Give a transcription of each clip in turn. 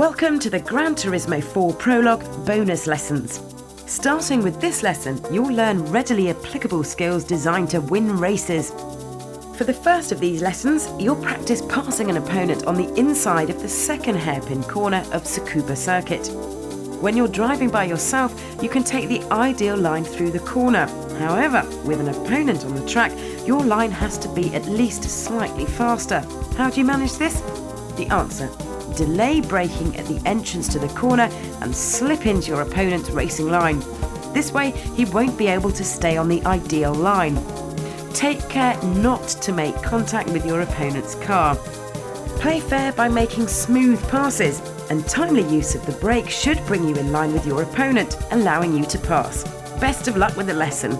Welcome to the Gran Turismo 4 Prologue bonus lessons. Starting with this lesson, you'll learn readily applicable skills designed to win races. For the first of these lessons, you'll practice passing an opponent on the inside of the second hairpin corner of Tsukuba circuit. When you're driving by yourself, you can take the ideal line through the corner. However, with an opponent on the track, your line has to be at least slightly faster. How do you manage this? The answer: delay braking at the entrance to the corner and slip into your opponent's racing line. This way, he won't be able to stay on the ideal line. Take care not to make contact with your opponent's car. Play fair by making smooth passes, and timely use of the brake should bring you in line with your opponent, allowing you to pass. Best of luck with the lesson.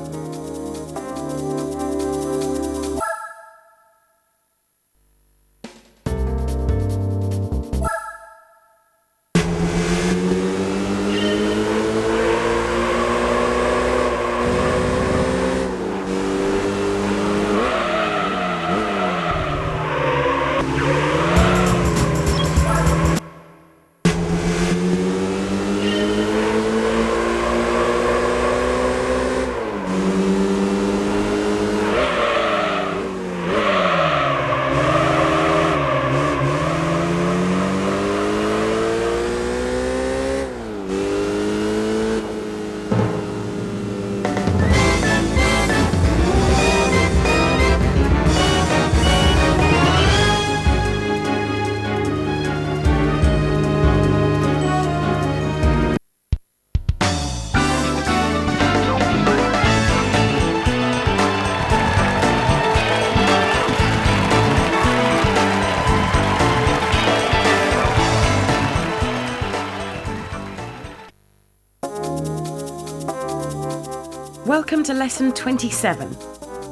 Welcome to lesson 27.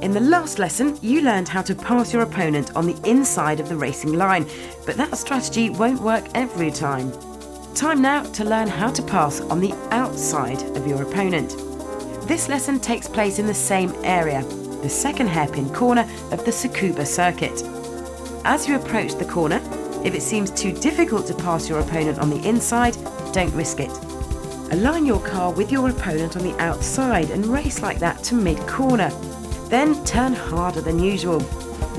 In the last lesson, you learned how to pass your opponent on the inside of the racing line, but that strategy won't work every time. Time now to learn how to pass on the outside of your opponent. This lesson takes place in the same area, the second hairpin corner of the Tsukuba circuit. As you approach the corner, if it seems too difficult to pass your opponent on the inside, don't risk it. Align your car with your opponent on the outside and race like that to mid-corner. Then turn harder than usual.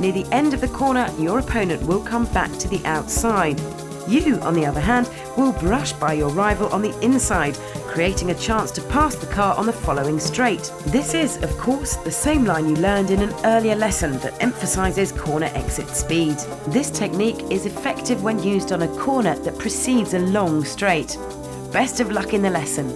Near the end of the corner, your opponent will come back to the outside. You, on the other hand, will brush by your rival on the inside, creating a chance to pass the car on the following straight. This is, of course, the same line you learned in an earlier lesson that emphasises corner exit speed. This technique is effective when used on a corner that precedes a long straight. Best of luck in the lesson.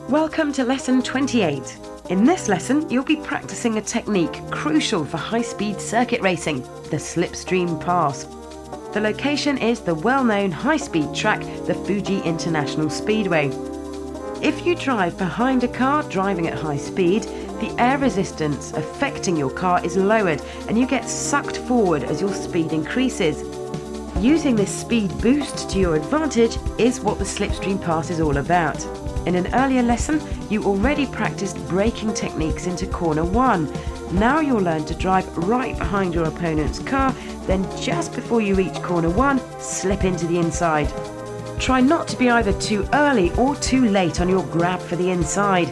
Welcome to lesson 28. In this lesson, you'll be practicing a technique crucial for high-speed circuit racing, the Slipstream pass. The location is the well-known high-speed track, the Fuji International Speedway. If you drive behind a car driving at high speed, the air resistance affecting your car is lowered and you get sucked forward as your speed increases. Using this speed boost to your advantage is what the Slipstream pass is all about. In an earlier lesson, you already practiced braking techniques into corner 1. Now you'll learn to drive right behind your opponent's car, then just before you reach corner 1, slip into the inside. Try not to be either too early or too late on your grab for the inside.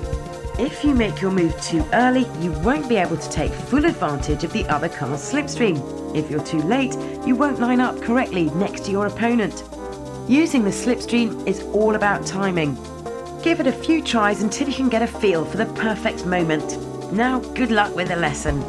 If you make your move too early, you won't be able to take full advantage of the other car's slipstream. If you're too late, you won't line up correctly next to your opponent. Using the slipstream is all about timing. Give it a few tries until you can get a feel for the perfect moment. Now, good luck with the lesson.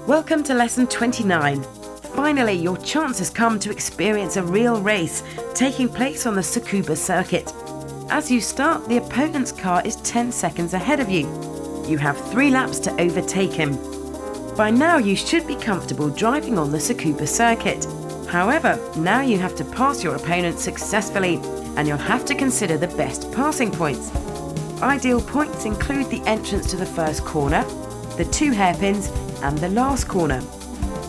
Welcome to lesson 29. Finally, your chance has come to experience a real race taking place on the Tsukuba circuit. As you start, the opponent's car is 10 seconds ahead of you. You have 3 laps to overtake him. By now, you should be comfortable driving on the Tsukuba circuit. However, now you have to pass your opponent successfully, and you'll have to consider the best passing points. Ideal points include the entrance to the first corner, the 2 hairpins, and the last corner.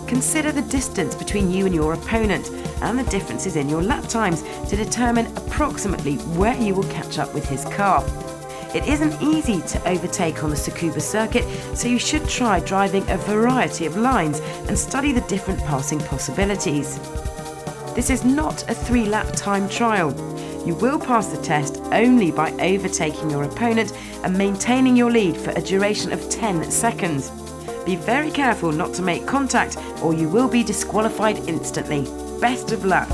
Consider the distance between you and your opponent and the differences in your lap times to determine approximately where you will catch up with his car. It isn't easy to overtake on the Tsukuba circuit, so you should try driving a variety of lines and study the different passing possibilities. This is not a 3-lap time trial. You will pass the test only by overtaking your opponent and maintaining your lead for a duration of 10 seconds. Be very careful not to make contact or you will be disqualified instantly. Best of luck!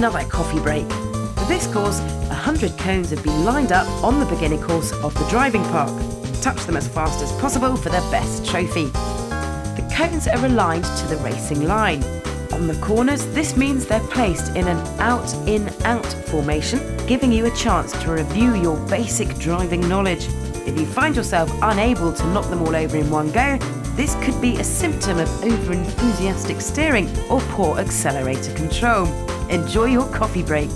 another coffee break. For this course, 100 cones have been lined up on the beginner course of the driving park. Touch them as fast as possible for the best trophy. The cones are aligned to the racing line. On the corners, this means they're placed in an out-in-out formation, giving you a chance to review your basic driving knowledge. If you find yourself unable to knock them all over in one go, this could be a symptom of over-enthusiastic steering or poor accelerator control. Enjoy your coffee break.